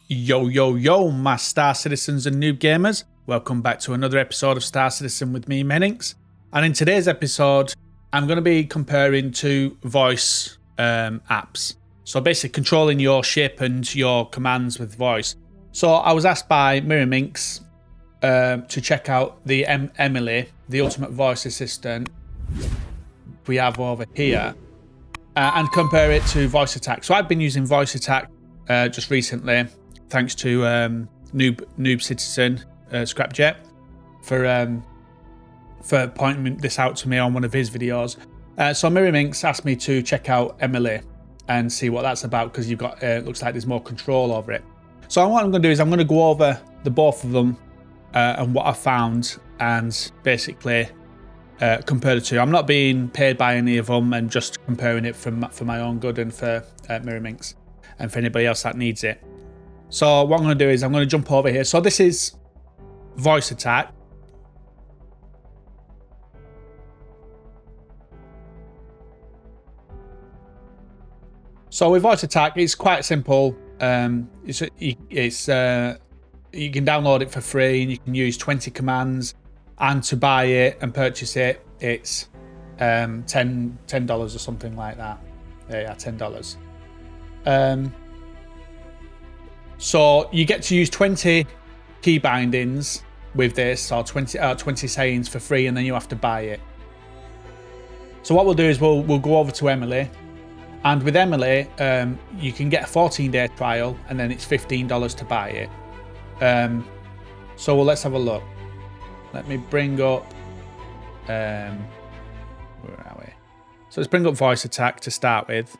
Yo, yo, yo, my Star Citizens and Noob Gamers. Welcome back to another episode of Star Citizen with me, Mira Minx. And in today's episode, I'm going to be comparing two voice apps. So basically controlling your ship and your commands with voice. So I was asked by Mira Minx to check out the Emily, the ultimate voice assistant we have over here, and compare it to VoiceAttack. So I've been using VoiceAttack just recently, thanks to Noob Citizen Scrapjet for pointing this out to me on one of his videos. So Mira Minx asked me to check out Emily and see what that's about, because you've got looks like there's more control over it. So what I'm going to do is I'm going to go over the both of them and what I found, and basically compare the two. I'm not being paid by any of them, and just comparing it for my own good and for Mira Minx and for anybody else that needs it. So what I'm going to do is I'm going to jump over here. So this is VoiceAttack. So with VoiceAttack, it's quite simple. You can download it for free, and you can use 20 commands. And to buy it and purchase it, it's $10 or something like that. Yeah, $10. So you get to use 20 key bindings with this, or 20 sayings for free, and then you have to buy it. So what we'll do is we'll go over to Emily, and with Emily, you can get a 14-day trial, and then it's $15 to buy it. So let's have a look. Let me bring up, where are we? So let's bring up VoiceAttack to start with.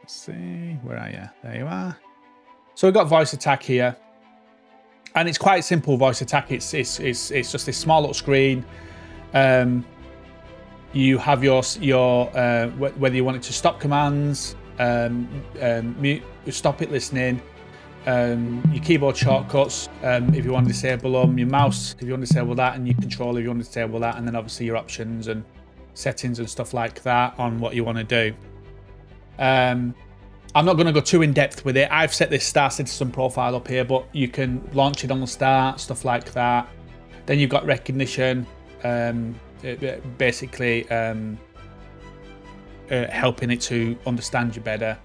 Let's see, where are you? There you are. So we've got VoiceAttack here, and it's quite simple. VoiceAttack, it's just this small little screen. You have your whether you want it to stop commands, mute, stop it listening. Your keyboard shortcuts, if you want to disable them, your mouse if you want to disable that, and your controller if you want to disable that, and then obviously your options and settings and stuff like that on what you want to do. I'm not going to go too in depth with it. I've set this Star Citizen profile up here, but you can launch it on the start, stuff like that. Then you've got recognition, basically helping it to understand you better.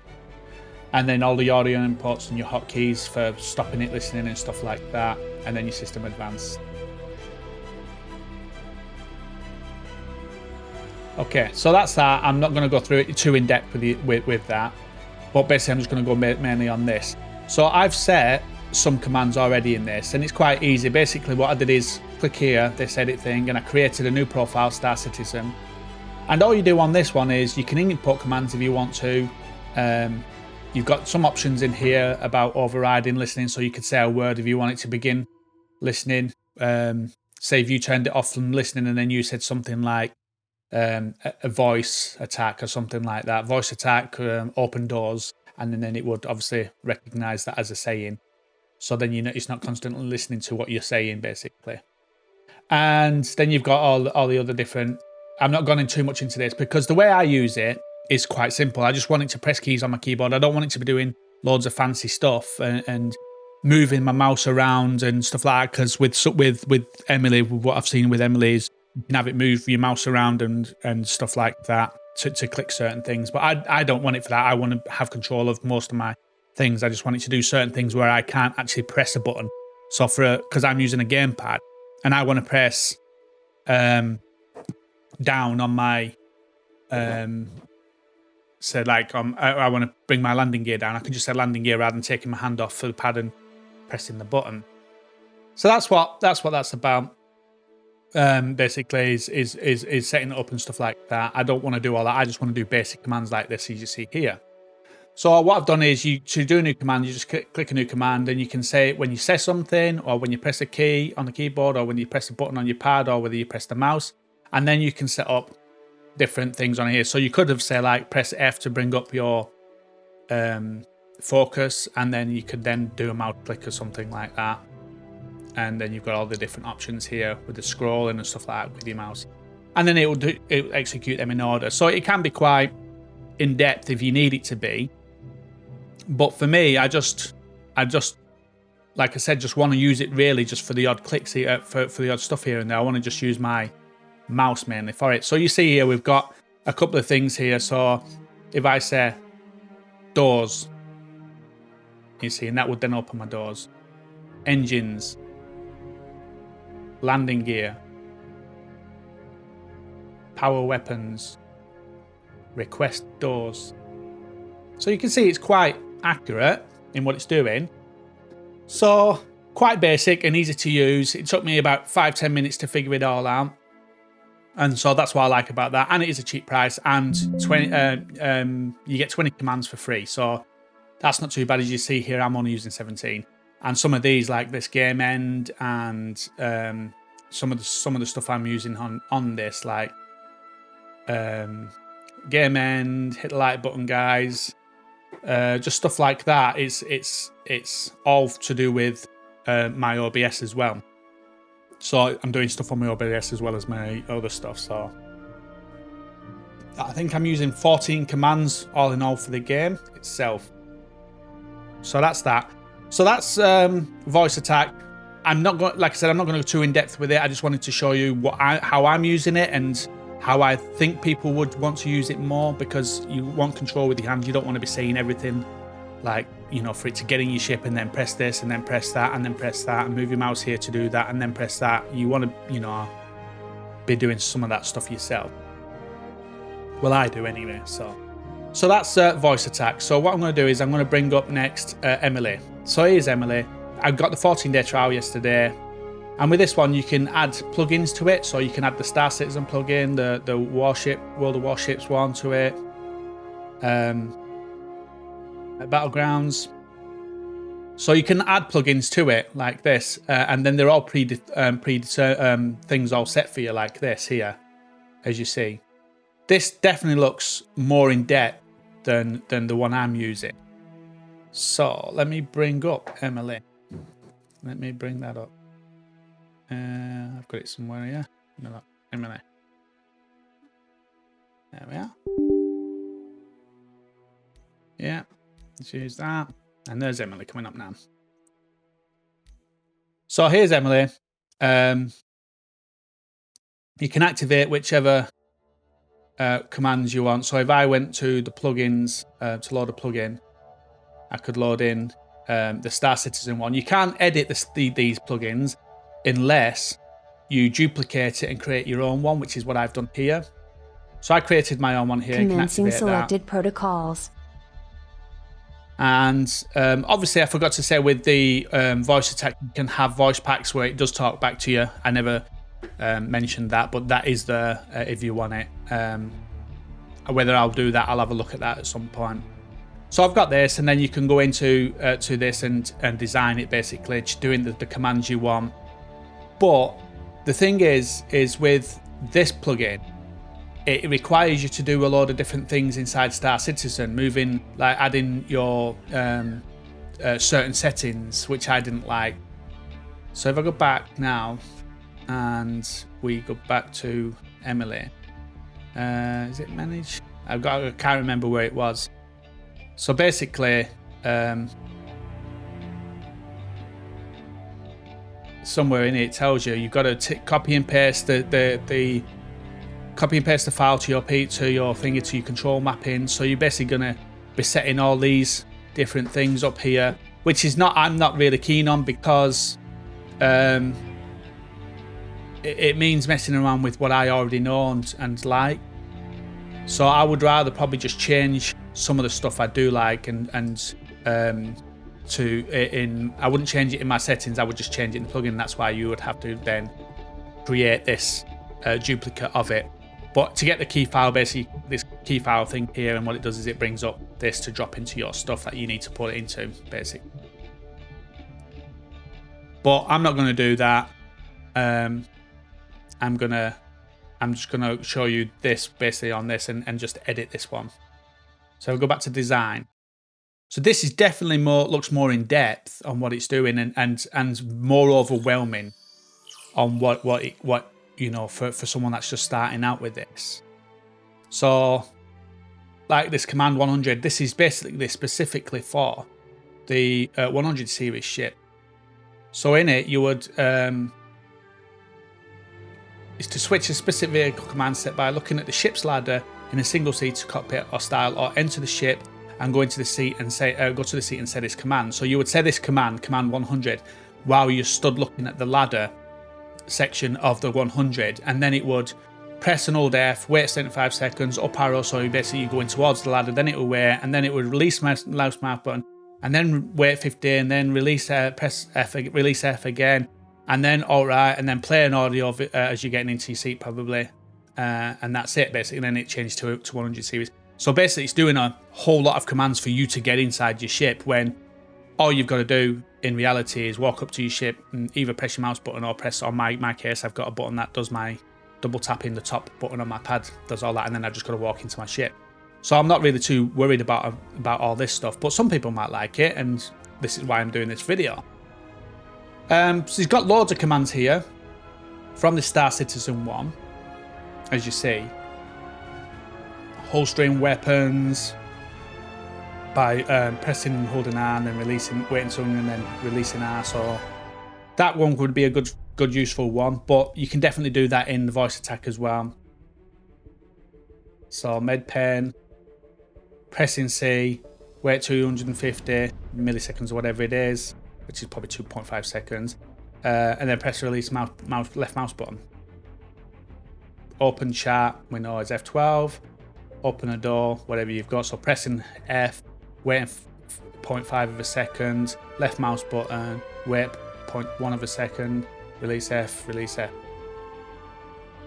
And then all the audio inputs and your hotkeys for stopping it listening and stuff like that. And then your system advanced. Okay, so that's that. I'm not going to go through it too in depth with that. But basically, I'm just going to go mainly on this. So I've set some commands already in this, and it's quite easy. Basically, what I did is click here, this edit thing, and I created a new profile, Star Citizen. And all you do on this one is you can input commands if you want to. You've got some options in here about overriding listening, so you could say a word if you want it to begin listening. Say if you turned it off from listening and then you said something like a voice attack or something like that. Voice attack, open doors, and then it would obviously recognize that as a saying. So then it's not constantly listening to what you're saying, basically. And then you've got all the other different... I'm not going too much into this, because the way I use it is quite simple. I just want it to press keys on my keyboard. I don't want it to be doing loads of fancy stuff and moving my mouse around and stuff like that, because with Emily, what I've seen with Emily is you can have it move your mouse around and stuff like that to click certain things. But I don't want it for that. I want to have control of most of my things. I just want it to do certain things where I can't actually press a button. So because I'm using a gamepad and I want to press down on my so like I want to bring my landing gear down, I can just say landing gear rather than taking my hand off for the pad and pressing the button. So that's what that's about. Basically is setting it up and stuff like that. I don't want to do all that. I just want to do basic commands like this, as you see here. So what I've done is to do a new command, you just click a new command, and you can say it when you say something, or when you press a key on the keyboard, or when you press a button on your pad, or whether you press the mouse, and then you can set up different things on here. So you could have said like press F to bring up your focus, and then you could then do a mouse click or something like that. And then you've got all the different options here with the scrolling and stuff like that with your mouse. And then it will execute them in order. So it can be quite in depth if you need it to be. But for me, I just like I said, just want to use it really just for the odd clicks here, for the odd stuff here and there. I want to just use my mouse mainly for it. So you see here, we've got a couple of things here. So if I say doors, you see, and that would then open my doors. Engines, landing gear, power weapons, request doors. So you can see it's quite accurate in what it's doing. So quite basic and easy to use. It took me about 5-10 minutes to figure it all out. And so that's what I like about that. And it is a cheap price, and you get 20 commands for free. So that's not too bad. As you see here, I'm only using 17. And some of these, like this game end, and some of the stuff I'm using on this, like game end, hit the like button, guys, just stuff like that. It's all to do with my OBS as well. So I'm doing stuff on my OBS as well as my other stuff. So I think I'm using 14 commands all in all for the game itself. So that's that. So that's VoiceAttack. I'm not going, like I said, I'm not going to go too in depth with it. I just wanted to show you how I'm using it and how I think people would want to use it more, because you want control with your hands. You don't want to be saying everything, like, you know, for it to get in your ship and then press this and then press that and then press that and move your mouse here to do that and then press that. You want to, you know, be doing some of that stuff yourself. Well, I do anyway. So that's VoiceAttack. So what I'm going to do is I'm going to bring up next Emily. So here's Emily. I got the 14-day trial yesterday, and with this one you can add plugins to it. So you can add the Star Citizen plugin, the Warship, World of Warships one to it, Battlegrounds. So you can add plugins to it like this, and then they're all things all set for you like this here, as you see. This definitely looks more in depth than the one I'm using. So let me bring up Emily. Let me bring that up. I've got it somewhere here. No, Emily. There we are. Yeah, let's use that. And there's Emily coming up now. So here's Emily. You can activate whichever commands you want. So if I went to the plugins to load a plugin, I could load in the Star Citizen one. You can't edit these plugins unless you duplicate it and create your own one, which is what I've done here. So I created my own one here. Commencing selected protocols. And obviously I forgot to say with the VoiceAttack, you can have voice packs where it does talk back to you. I never mentioned that, but that is there if you want it. Whether I'll do that, I'll have a look at that at some point. So I've got this, and then you can go into to this and design it, basically just doing the commands you want. But the thing is with this plugin, it requires you to do a load of different things inside Star Citizen, moving, like adding your certain settings, which I didn't like. So if I go back now and we go back to Emily, is it manage? I can't remember where it was. So basically, somewhere in it tells you you've got to copy and paste the file to your finger to your control mapping. So you're basically gonna be setting all these different things up here, which is I'm not really keen on, because it means messing around with what I already know and like. So I would rather probably just change some of the stuff I do like I wouldn't change it in my settings. I would just change it in the plugin. That's why you would have to then create this duplicate of it. But to get the key file, basically this key file thing here, and what it does is it brings up this to drop into your stuff that you need to put it into, basically. But I'm not going to do that. I'm just going to show you this basically on this and just edit this one. So I'll go back to design. So this is definitely looks more in depth on what it's doing, and more overwhelming on what you know, for someone that's just starting out with this. So like this command 100, this is basically specifically for the 100 series ship. So in it, you would is to switch a specific vehicle command set by looking at the ship's ladder in a single seat cockpit or style, or enter the ship and go into the seat and say go to the seat and say this command. So you would say this command 100, while you stood looking at the ladder section of the 100, and then it would press and hold F, wait 75 seconds, up arrow, so basically you're going towards the ladder, then it will wait, and then it would release mouse button, and then wait 15, then release press F, release F again, and then alright, and then play an audio of it, as you're getting into your seat probably, and that's it basically. And then it changed to 100 series. So basically it's doing a whole lot of commands for you to get inside your ship, when all you've got to do in reality is walk up to your ship and either press your mouse button or press, on my case I've got a button that does my double tapping, the top button on my pad does all that, and then I've just got to walk into my ship. So I'm not really too worried about all this stuff, but some people might like it, and this is why I'm doing this video. So he's got loads of commands here from the Star Citizen one, as you see. Holstering weapons by pressing and holding R and then releasing, waiting something and then releasing R. So that one would be a good useful one, but you can definitely do that in the VoiceAttack as well. So med pen, pressing C, wait 250 milliseconds or whatever it is, which is probably 2.5 seconds, and then press release left mouse button. Open chat, we know is F12. Open a door, whatever you've got. So pressing F, waiting 0.5 of a second, left mouse button, wait 0.1 of a second, release F, release F.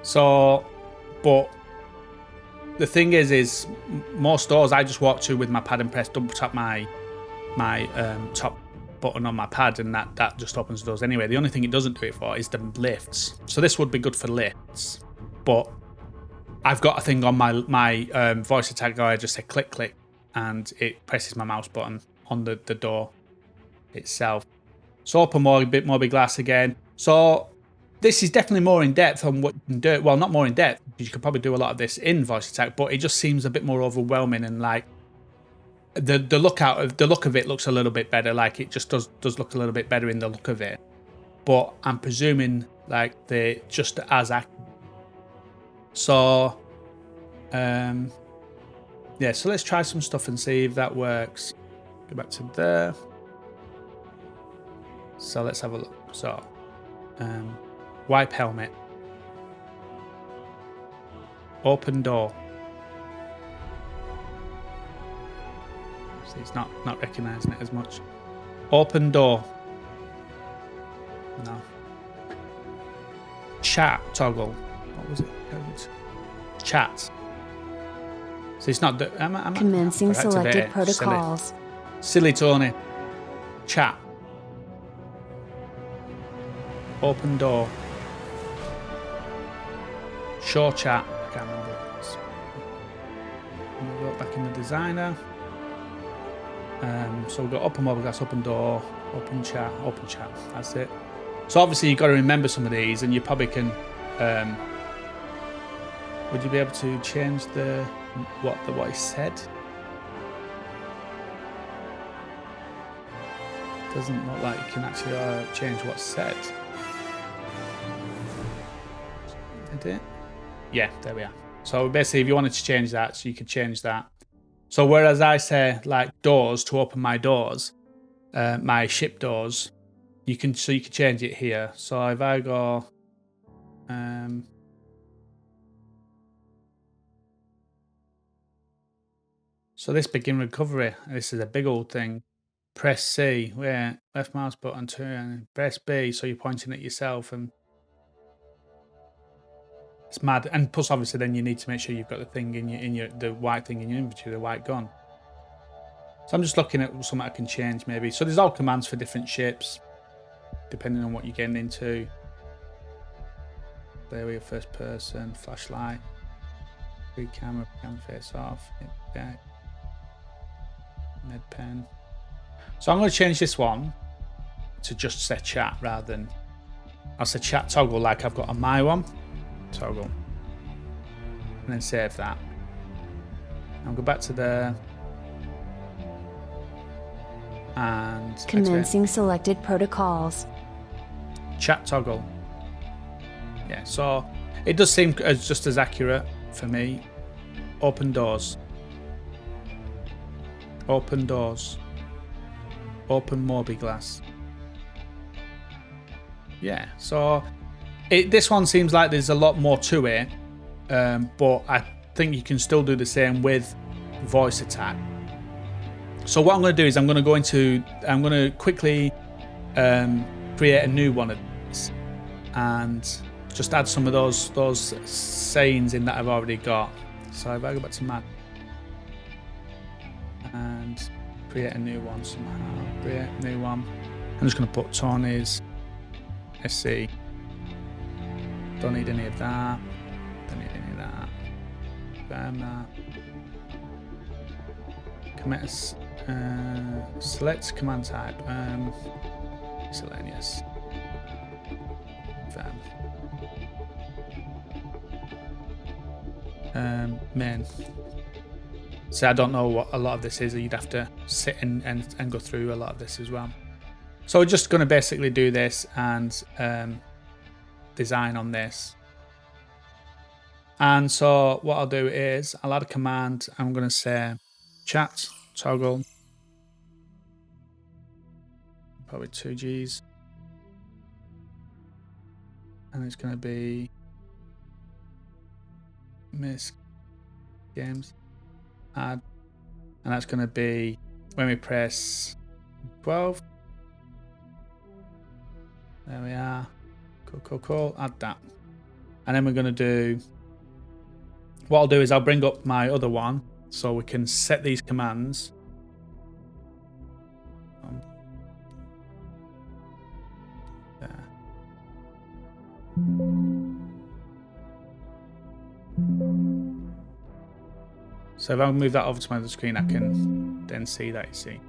So, but the thing is most doors I just walk to with my pad and press double tap my top button on my pad, and that just opens the doors anyway. The only thing it doesn't do it for is the lifts. So this would be good for lifts, but I've got a thing on my VoiceAttack where I just say click click and it presses my mouse button on the door itself. So open more, a bit more big glass again. So this is definitely more in depth on what you can do. Well, not more in depth, because you could probably do a lot of this in VoiceAttack, but it just seems a bit more overwhelming, and like the look of it looks a little bit better. Like it just does look a little bit better in the look of it. But I'm presuming like they're just as accurate. So yeah, so let's try some stuff and see if that works. Go back to there. So let's have a look. So wipe helmet, open door. See, it's not recognizing it as much. Open door. No. Chat toggle. What was it? Chat. So it's not. Commencing selected protocols. Silly Tony. Chat. Open door. Show chat. I can't remember what it was. We'll go back in the designer. So we've got open mobile glass, open door, open chat, open chat. That's it. So obviously you've got to remember some of these, and you probably can. Would you be able to change what he said? Doesn't look like you can actually change what's said. Did it? Yeah, there we are. So basically, if you wanted to change that, so you could change that. So whereas I say like doors to open my doors, my ship doors, you can change it here. So if I go, so this begin recovery. This is a big old thing. Press C, wait, left mouse button turn, press B, so you're pointing at yourself, and it's mad. And plus, obviously, then you need to make sure you've got the thing in your the white thing in your inventory, the white gun. So I'm just looking at something I can change maybe. So there's all commands for different ships, depending on what you're getting into. There we go, first person, flashlight, free camera face off, back, med pen. So I'm going to change this one to just say chat rather than, I'll say chat toggle like I've got on my one. Toggle. And then save that. I'll go back to there. And commencing selected protocols. Chat toggle. Yeah, so it does seem just as accurate for me. Open doors. Open doors. Open morbiglass. Yeah, so this one seems like there's a lot more to it, but I think you can still do the same with VoiceAttack. So what I'm going to do is I'm going to quickly create a new one of these and just add some of those sayings in that I've already got. So if I go back to Matt and create a new one somehow, create a new one. I'm just going to put Tony's SC. Don't need any of that. Don't need any of that. Confirm that. Commit. Select command type. Select yes. Main. So I don't know what a lot of this is. You'd have to sit and go through a lot of this as well. So we're just going to basically do this and design on this. And so what I'll do is I'll add a command. I'm going to say chat toggle. Probably 2 G's. And it's going to be Miss Games add. And that's going to be when we press 12. There we are. Cool. Add that. And then we're going to do, what I'll do is I'll bring up my other one so we can set these commands. There. So if I move that over to my other screen, I can then see that, you see.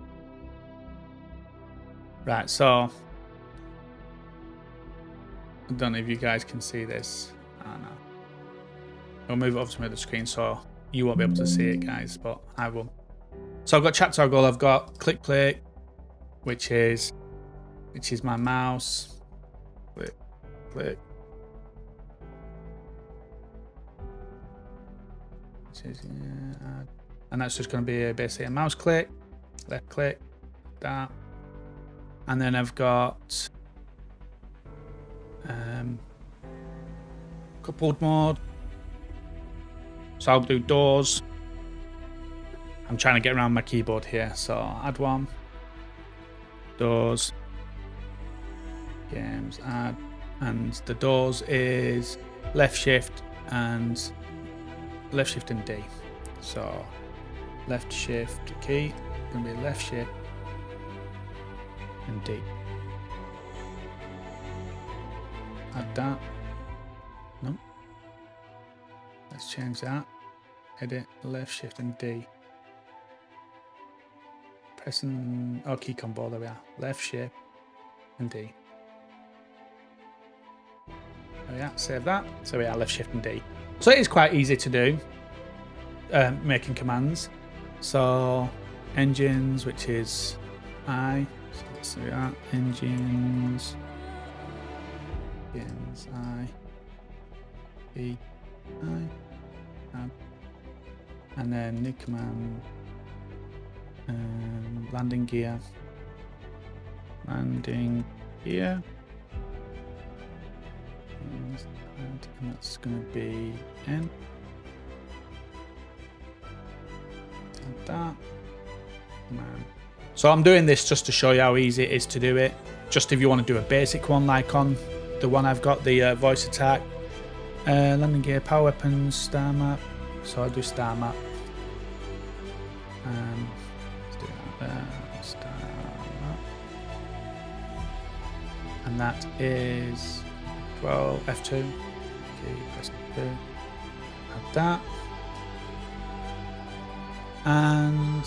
Right, so I don't know if you guys can see this. I don't know. I'll move it over to my other screen so you won't be able to see it, guys, but I will. So I've got chat toggle, I've got click play, which is my mouse. Click. And that's just going to be basically a mouse click, left click, that. And then I've got coupled mode. So I'll do doors. I'm trying to get around my keyboard here, so add one. Doors. Games, add. And the doors is left shift and D. So left shift key, going to be left shift and D. Add that. No. Let's change that. Edit, left shift and D. Pressing, key combo, there we are. Left shift and D. There we are, save that. So we are left shift and D. So it is quite easy to do, making commands. So engines, which is I. So let's do that. Engines. I. E. I. Add. And then new command. Landing gear. Landing gear. And that's going to be N. Like that. Man. So I'm doing this just to show you how easy it is to do it. Just if you want to do a basic one, like on the one I've got, the VoiceAttack. Landing gear, power weapons, star map. So I'll do star map. Let's do that there. Star map. And that is 12, F2. Okay, press F2. Add that. And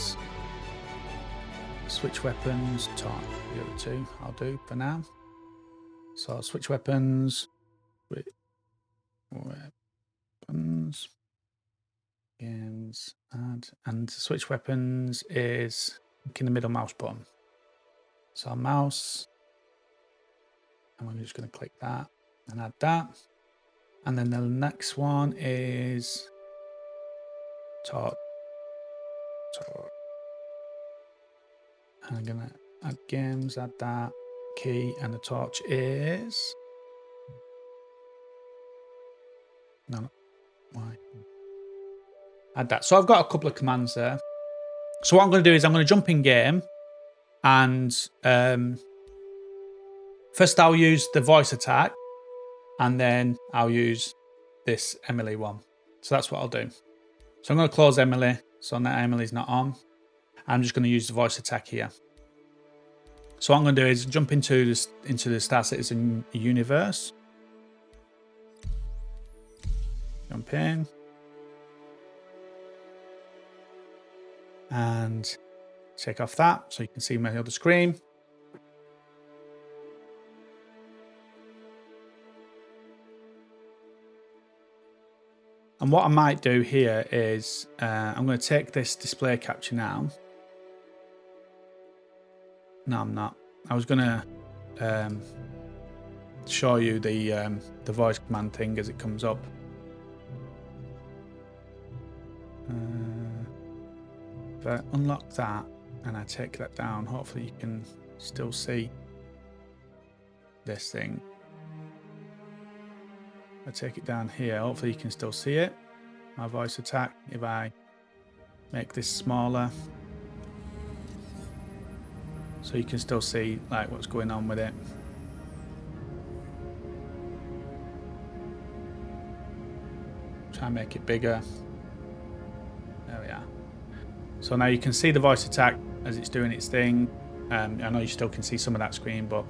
switch weapons, top. The other two I'll do for now. So switch weapons. Weapons. Games, add, and switch weapons is in the middle mouse button. So mouse, and we're just going to click that and add that. And then the next one is torch. And I'm going to add games, add that key, and the torch is no, why? Add that. So I've got a couple of commands there. So what I'm going to do is I'm going to jump in game, and first I'll use the voice attack, and then I'll use this Emily one. So that's what I'll do. So I'm going to close Emily, so now Emily's not on. I'm just going to use the voice attack here. So what I'm going to do is jump into the Star Citizen universe. Jump in. And take off that so you can see my other screen. And what I might do here is I'm going to take this display capture now. No, I'm not. I was going to show you the voice command thing as it comes up. If I unlock that and I take that down, hopefully you can still see this thing. I take it down here, hopefully you can still see it. My voice attack, if I make this smaller, so you can still see like what's going on with it. Try and make it bigger. There we are. So now you can see the voice attack as it's doing its thing. I know you still can see some of that screen, but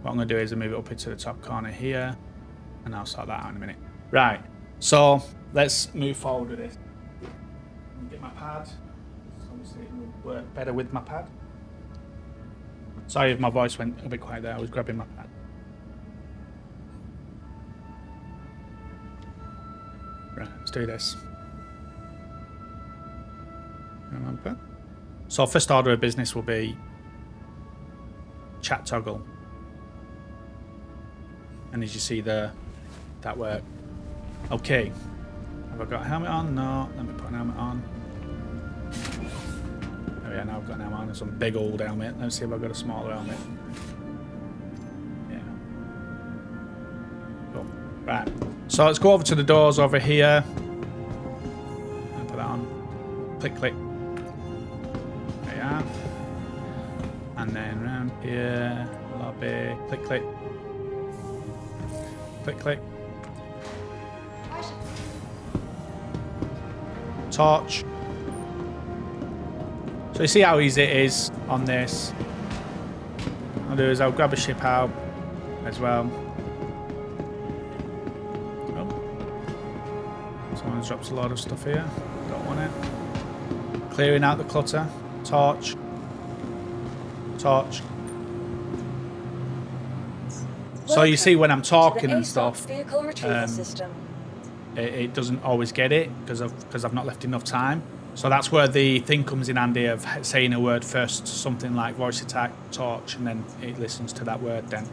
what I'm going to do is move it up into the top corner here, and I'll sort that out in a minute. Right, so let's move forward with this. Get my pad. Obviously it will work better with my pad. Sorry if my voice went a bit quiet there, I was grabbing my pad. Right, let's do this. Remember. So first order of business will be chat toggle. And as you see there, that worked. Okay. Have I got a helmet on? No. Let me put an helmet on. Oh yeah, now I've got an helmet on. It's a big old helmet. Let's see if I've got a smaller helmet. Yeah. Cool. Right. So let's go over to the doors over here. And put that on. Click, click. There you are. And then round here. Lobby. Click, click. Click, click. Torch. So you see how easy it is on this. What I'll do is I'll grab a ship out as well. Oh. Someone drops a lot of stuff here. Don't want it. Clearing out the clutter. Torch. Torch. So you see when I'm talking and stuff, it doesn't always get it because I've not left enough time. So that's where the thing comes in handy of saying a word first, something like voice attack, torch, and then it listens to that word then.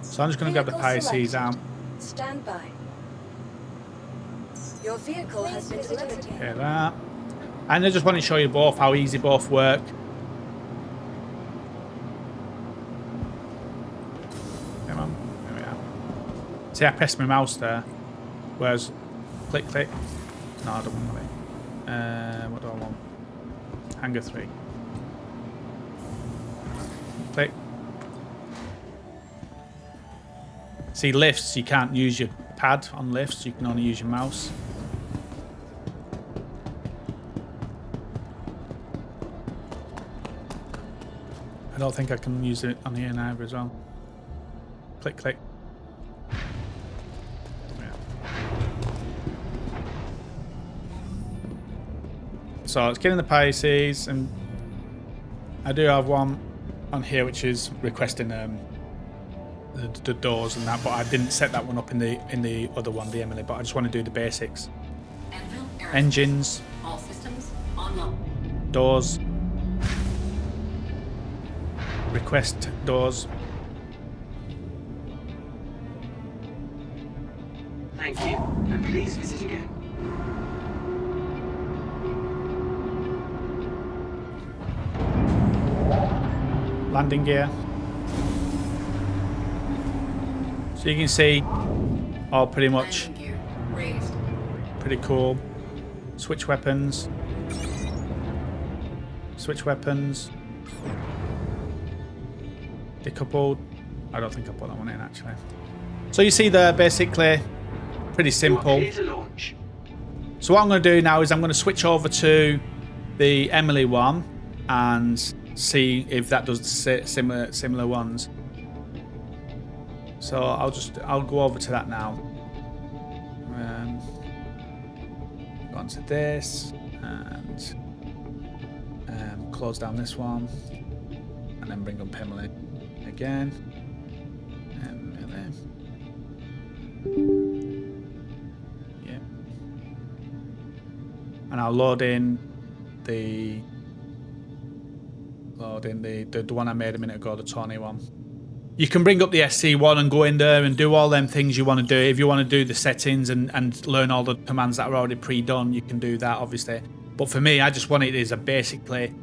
So I'm just going to grab the PICs out. Stand by. Your vehicle has been delivered. Hear that. And I just want to show you both how easy both work. Come on. There we are. See, I pressed my mouse there. Whereas, click, click. No, I don't want it. What do I want? Hangar 3. Click. See, lifts, you can't use your pad on lifts, you can only use your mouse. I don't think I can use it on here either as well. Click, click. So it's getting the PICs, and I do have one on here which is requesting the doors and that, but I didn't set that one up in the other one, the Emily. But I just want to do the basics. Engines. All systems online. Doors. Request doors. Thank you, and please visit again. Landing gear. So you can see all pretty much Landing gear raised. pretty cool. Switch weapons. Switch weapons. Decoupled. I don't think I put that one in actually. So you see there basically pretty simple. Clear to launch. So what I'm going to do now is I'm going to switch over to the Emily one and see if that does similar ones. So I'll go over to that now. Go on to this and close down this one and then bring up Emily again. Emily. Yeah. And I'll load in the one I made a minute ago, the Tawny one. You can bring up the SC one and go in there and do all them things you want to do. If you want to do the settings and learn all the commands that are already pre-done, you can do that obviously. But for me, I just want it as basically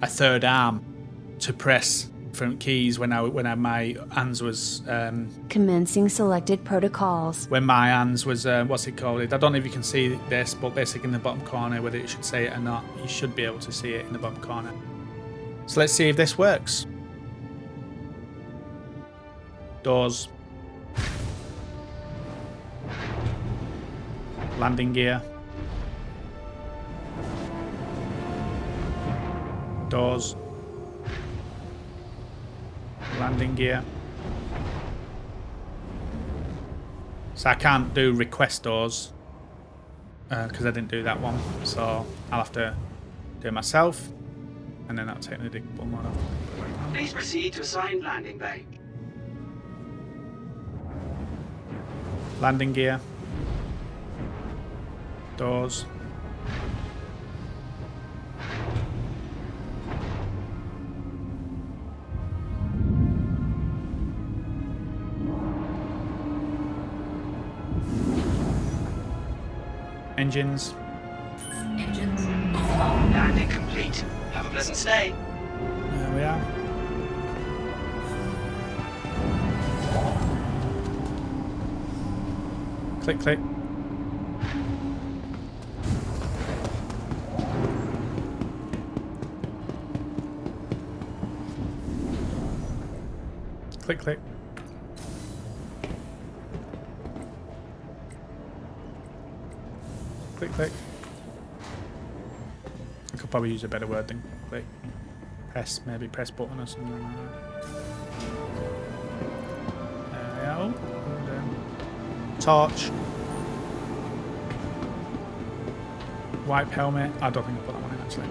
a third arm to press different keys when my hands was Commencing selected protocols. when my hands was what's it called? I don't know if you can see this, but basically in the bottom corner, whether it should say it or not, you should be able to see it in the bottom corner. So let's see if this works. Doors. Landing gear. Doors. Landing gear. So I can't do request doors because I didn't do that one. So I'll have to do it myself, and then that'll take the diggable one off. Please proceed to assigned landing bay. Landing gear. Doors. Engines. Engines offline. Landing complete. Have a pleasant stay. There we are. Click, click. Click, click. Click, click. I could probably use a better word than click. Press, maybe press button or something like that. There we are. Torch. Wipe helmet. I don't think I put that one in actually.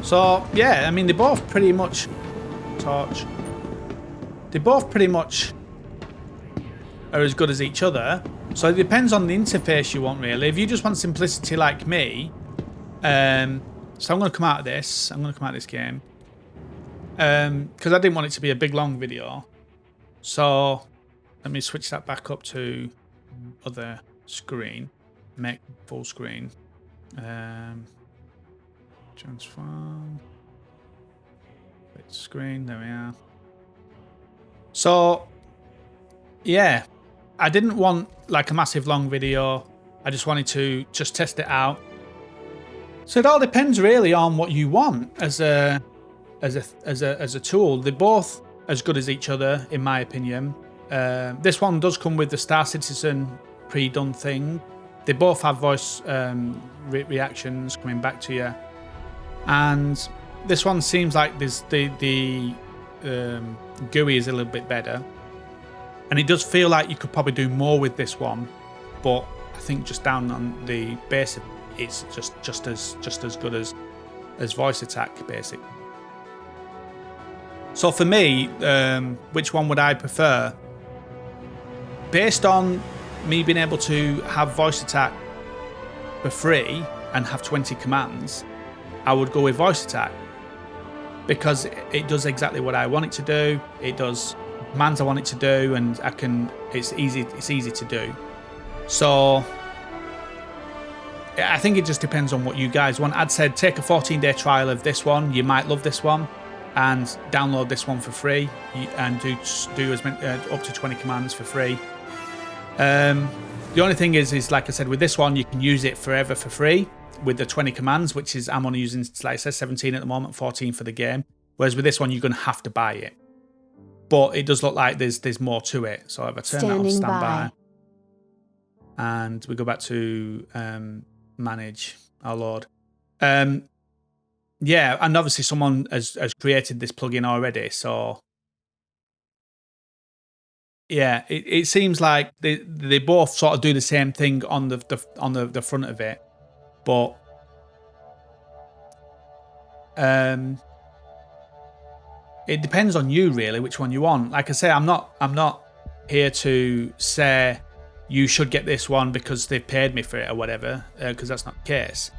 So yeah, I mean they both pretty much torch. They both pretty much are as good as each other. So it depends on the interface you want really. If you just want simplicity like me, so I'm going to come out of this. I'm going to come out of this game because I didn't want it to be a big long video. So let me switch that back up to other screen, make full screen, transform, split screen. There we are. So yeah, I didn't want like a massive long video. I just wanted to just test it out. So it all depends really on what you want as a tool. They're both as good as each other in my opinion. This one does come with the Star Citizen pre-done thing. They both have voice reactions coming back to you, and this one seems like the GUI is a little bit better, and it does feel like you could probably do more with this one. But I think just down on the basic, it's just as good as VoiceAttack basic. So for me, which one would I prefer? Based on me being able to have VoiceAttack for free and have 20 commands, I would go with VoiceAttack, because it does exactly what I want it to do. It does commands I want it to do, and it's easy to do. So I think it just depends on what you guys want. I'd said take a 14-day trial of this one. You might love this one, and download this one for free, and do as many, up to 20 commands for free. The only thing is like I said, with this one you can use it forever for free with the 20 commands, which is I'm only using, like I said, 17 at the moment, 14 for the game. Whereas with this one you're going to have to buy it. But it does look like there's more to it. So if I turn that on standby, and we go back to manage our Lord. Yeah, and obviously someone has created this plugin already, so yeah, it seems like they both sort of do the same thing on the front of it, but it depends on you really which one you want. Like I say, I'm not here to say you should get this one because they've paid me for it or whatever, because that's not the case.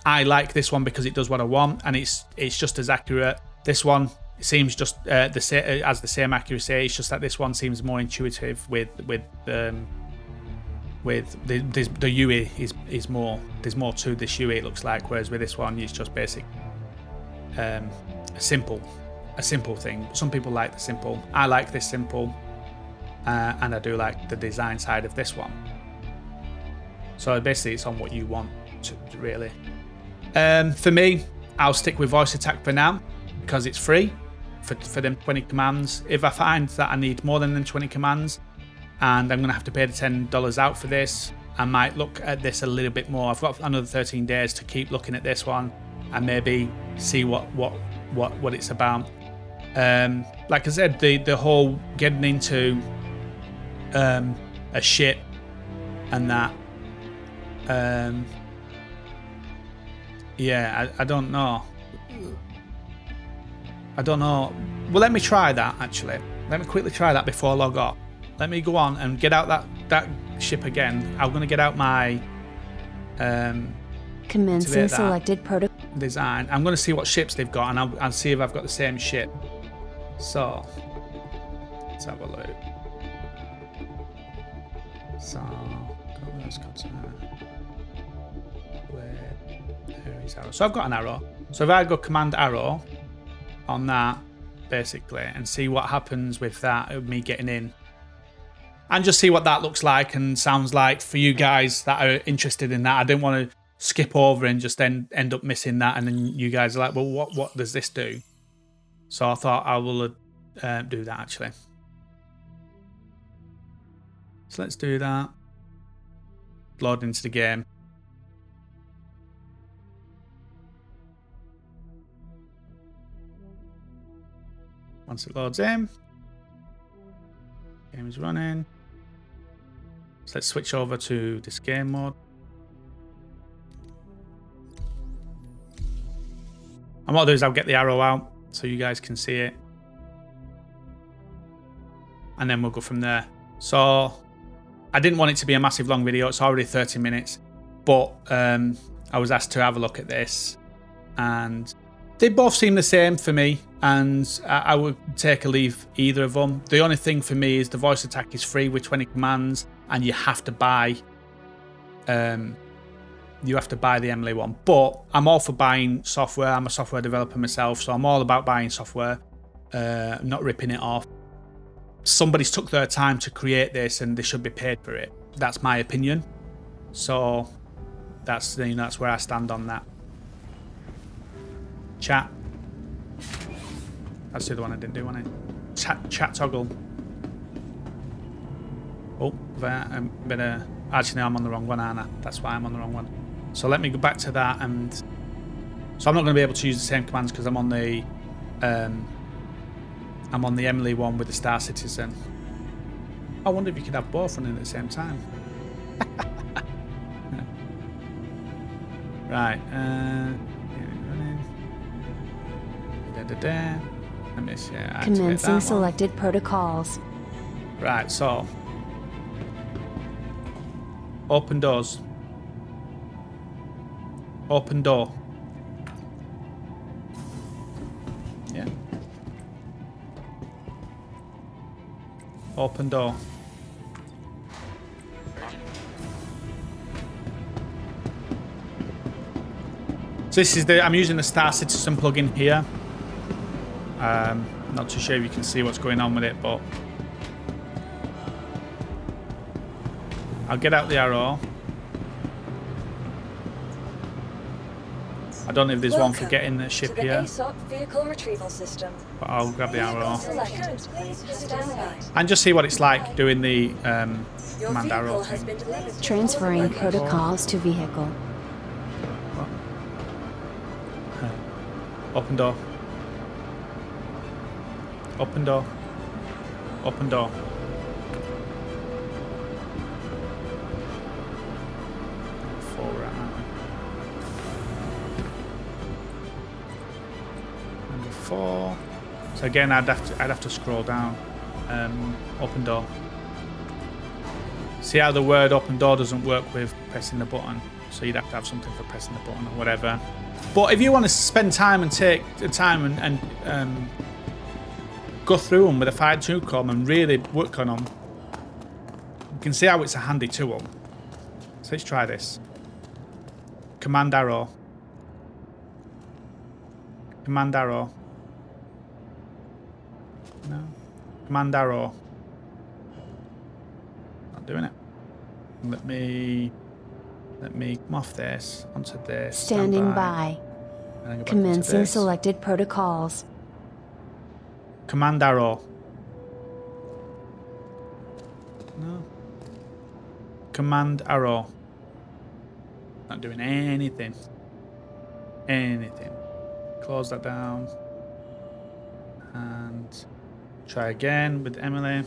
I like this one because it does what I want, and it's just as accurate. This one seems just has the same accuracy. It's just that this one seems more intuitive with the UE is more. There's more to this UE, it looks like, whereas with this one it's just basic, a simple thing. Some people like the simple. I like this simple, and I do like the design side of this one. So basically, it's on what you want to really. For me, I'll stick with VoiceAttack for now because it's free for them 20 commands. If I find that I need more than them 20 commands and I'm going to have to pay the $10 out for this, I might look at this a little bit more. I've got another 13 days to keep looking at this one and maybe see what it's about. Like I said, the whole getting into a ship and that. Yeah, I don't know. Well, let me try that actually. Let me quickly try that before I log off. Let me go on and get out that ship again. I'm going to get out my Commencing selected protocol design. I'm going to see what ships they've got, and I'll see if I've got the same ship. So let's have a look. So let's go to where is arrow. So I've got an arrow. So if I go command arrow on that, basically, and see what happens with that, of me getting in, and just see what that looks like and sounds like for you guys that are interested in that. I didn't want to skip over and just then end up missing that, and then you guys are like, well, what does this do? So I thought I will do that actually. So let's do that. Load into the game. Once it loads in, game is running. So let's switch over to this game mode. And what I'll do is I'll get the arrow out so you guys can see it. And then we'll go from there. So I didn't want it to be a massive long video. It's already 30 minutes. But I was asked to have a look at this. And they both seem the same for me. And I would take or leave either of them. The only thing for me is the VoiceAttack is free with 20 commands. And you have to buy... you have to buy the Emily one. But I'm all for buying software. I'm a software developer myself, so I'm all about buying software, not ripping it off. Somebody's took their time to create this and they should be paid for it. That's my opinion. So that's where I stand on that. Chat. That's the other one I didn't do, wasn't it? Chat toggle. Oh, better. Actually, no, I'm on the wrong one, aren't I? That's why I'm on the wrong one. So let me go back to that, and so I'm not going to be able to use the same commands because I'm on the Emily one with the Star Citizen. I wonder if you could have both running at the same time. Right. Let me see. commencing selected protocols. Right. So open doors. Open door. Yeah. Open door. So this is the, I'm using the Star Citizen plugin here. Not too sure if you can see what's going on with it, but I'll get out the arrow. I don't know if there's one for getting the ship to the here, aUEC vehicle retrieval system. but I'll grab the arrow Selected. Stand by. and just see what it's like doing the Your command arrow vehicle has thing. been delivered to Transferring your location. protocols to vehicle. Open door. Open door. Open door. Forward, aren't we? Number 4. So again, I'd have to scroll down. Open door. See how the word open door doesn't work with pressing the button. So you'd have to have something for pressing the button or whatever. But if you want to spend time and take the time and go through them with a fine-tooth comb and really work on them, you can see how it's a handy tool. So let's try this. Command arrow. Command arrow. No. Command arrow. Not doing it. Let me come off this onto this. Standing by. And then go back onto Commencing this. selected protocols. Command arrow. No. Command arrow. Not doing anything. Anything. Close that down. And try again with Emily.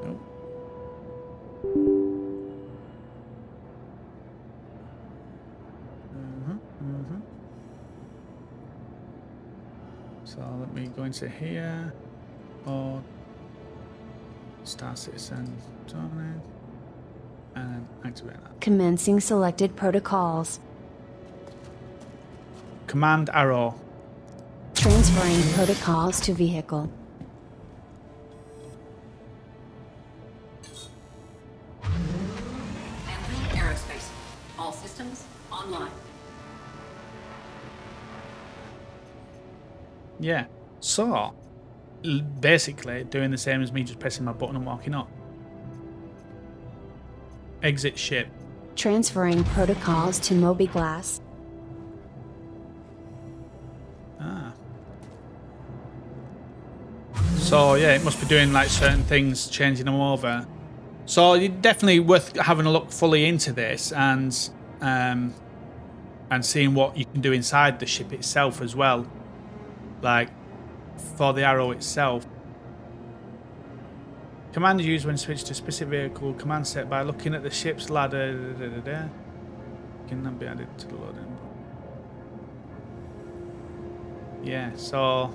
Nope. So let me go into here. Or Star Citizen Donate. And activate that. Commencing selected protocols. Command arrow. Transferring protocols to vehicle. Entering aerospace. All systems online. Yeah. So basically doing the same as me, just pressing my button and walking up. Exit ship. Transferring protocols to Mobiglass. Ah. So yeah, it must be doing like certain things, changing them over. So it's definitely worth having a look fully into this and seeing what you can do inside the ship itself as well. Like for the arrow itself. Command is used when switched to specific vehicle. Command set by looking at the ship's ladder. Can that be added to the loading? Yeah, so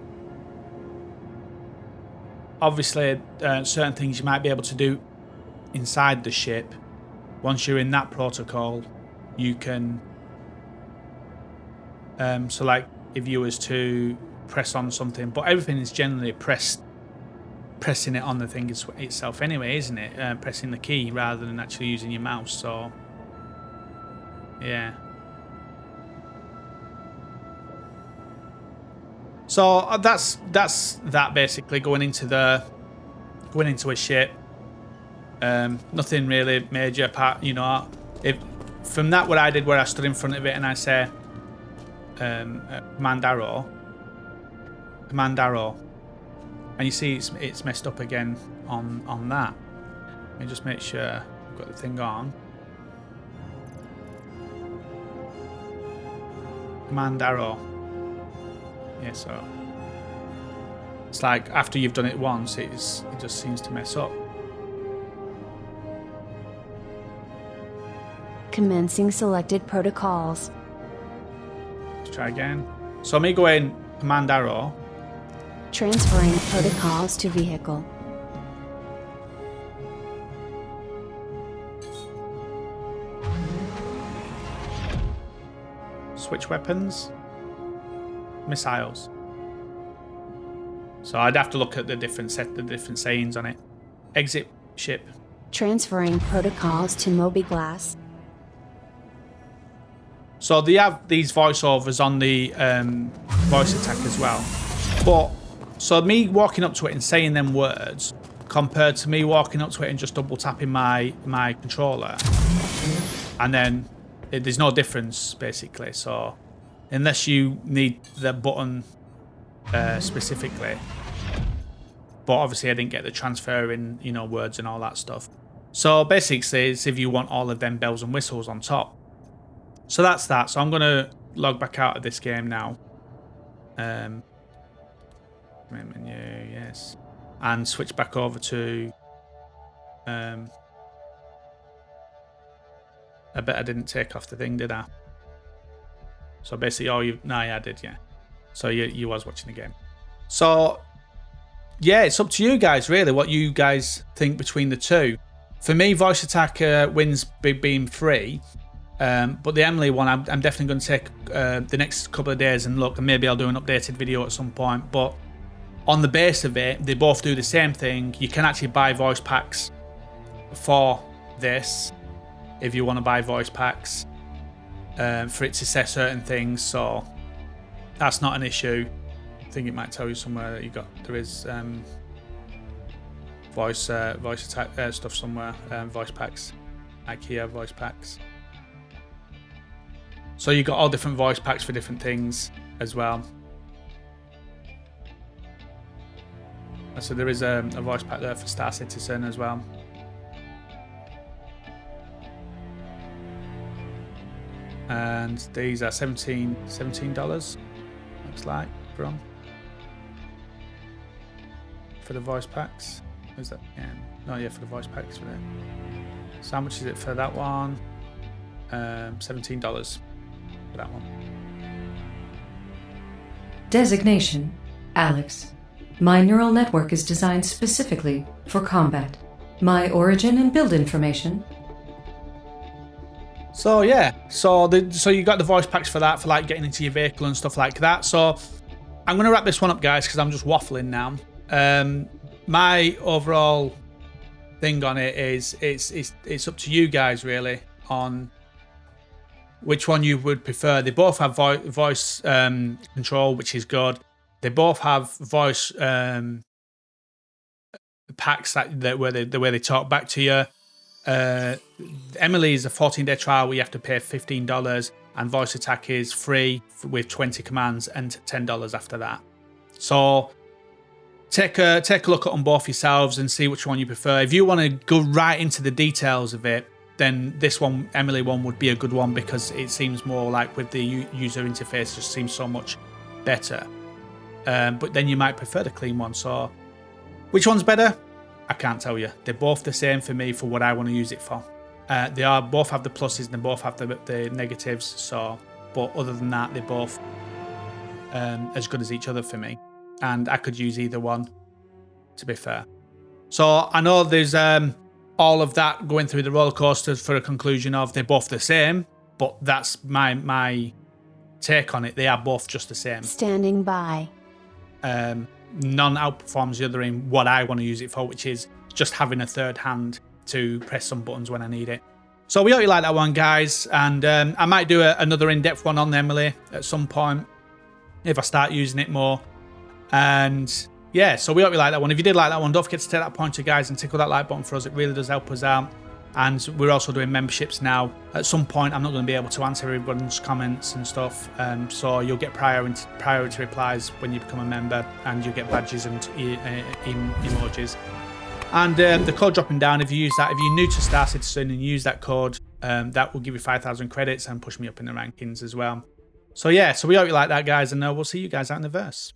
obviously certain things you might be able to do inside the ship. Once you're in that protocol, you can so like if you was to press on something, but everything is generally pressing it on the thing itself anyway, isn't it? Pressing the key rather than actually using your mouse. So yeah. So that's that basically going into a ship. Nothing really major apart, you know. If from that what I did, where I stood in front of it and I say command arrow, and you see it's messed up again on that. Let me just make sure I've got the thing on. Command arrow. Yeah, so it's like after you've done it once, it just seems to mess up. Commencing selected protocols. Let's try again. So me going command arrow. Transferring protocols to vehicle. Switch weapons. Missiles. So I'd have to look at the different sayings on it. Exit ship. Transferring protocols to Mobiglass. So they have these voiceovers on the VoiceAttack as well. But so me walking up to it and saying them words compared to me walking up to it and just double tapping my controller, and then there's no difference basically. So unless you need the button specifically, but obviously I didn't get the transferring, you know, words and all that stuff. So basically it's if you want all of them bells and whistles on top. So that's that. So I'm gonna log back out of this game now. Main menu, yes, and switch back over to. I bet I didn't take off the thing, did I? So basically, I did, yeah. So you was watching the game. So yeah, it's up to you guys really. What you guys think between the two? For me, VoiceAttack wins being free. But the Emily one, I'm definitely going to take the next couple of days and look, and maybe I'll do an updated video at some point. But on the base of it, they both do the same thing. You can actually buy voice packs for this if you want to buy voice packs for it to say certain things. So that's not an issue. I think it might tell you somewhere that there is voice attack stuff somewhere. Voice packs, IKEA voice packs. So you got all different voice packs for different things as well. So there is a voice pack there for Star Citizen as well. And these are $17 looks like for the voice packs. Is that? Yeah. No, yeah, for the voice packs for that. So how much is it for that one? $17 for that one. Designation: Alex. My neural network is designed specifically for combat. My origin and build information. So yeah, so you got the voice packs for that, for like getting into your vehicle and stuff like that. So I'm gonna wrap this one up, guys, because I'm just waffling now. My overall thing on it is it's up to you guys really on which one you would prefer. They both have voice control, which is good. They both have voice packs that where they talk back to you. Emily is a 14-day trial where you have to pay $15, and VoiceAttack is free with 20 commands and $10 after that. So take a look at them both yourselves and see which one you prefer. If you want to go right into the details of it, then this one, Emily one, would be a good one because it seems more like with the user interface, just seems so much better. But then you might prefer the clean one. So which one's better? I can't tell you. They're both the same for me for what I want to use it for. They both have the pluses and they both have the negatives. So, but other than that, they're both as good as each other for me. And I could use either one, to be fair. So I know there's all of that going through the roller coaster for a conclusion of they're both the same, but that's my take on it. They are both just the same. Standing by. None outperforms the other in what I want to use it for, which is just having a third hand to press some buttons when I need it. So we hope you like that one, guys, and I might do another in-depth one on Emily at some point if I start using it more. And yeah, so we hope you like that one. If you did like that one, don't forget to take that pointer, guys, and tickle that like button for us. It really does help us out. And we're also doing memberships now. At some point, I'm not going to be able to answer everyone's comments and stuff. So you'll get priority replies when you become a member, and you'll get badges and emojis. And the code dropping down, if you use that, if you're new to Star Citizen and you use that code, that will give you 5,000 credits and push me up in the rankings as well. So yeah, so we hope you like that, guys, and we'll see you guys out in the verse.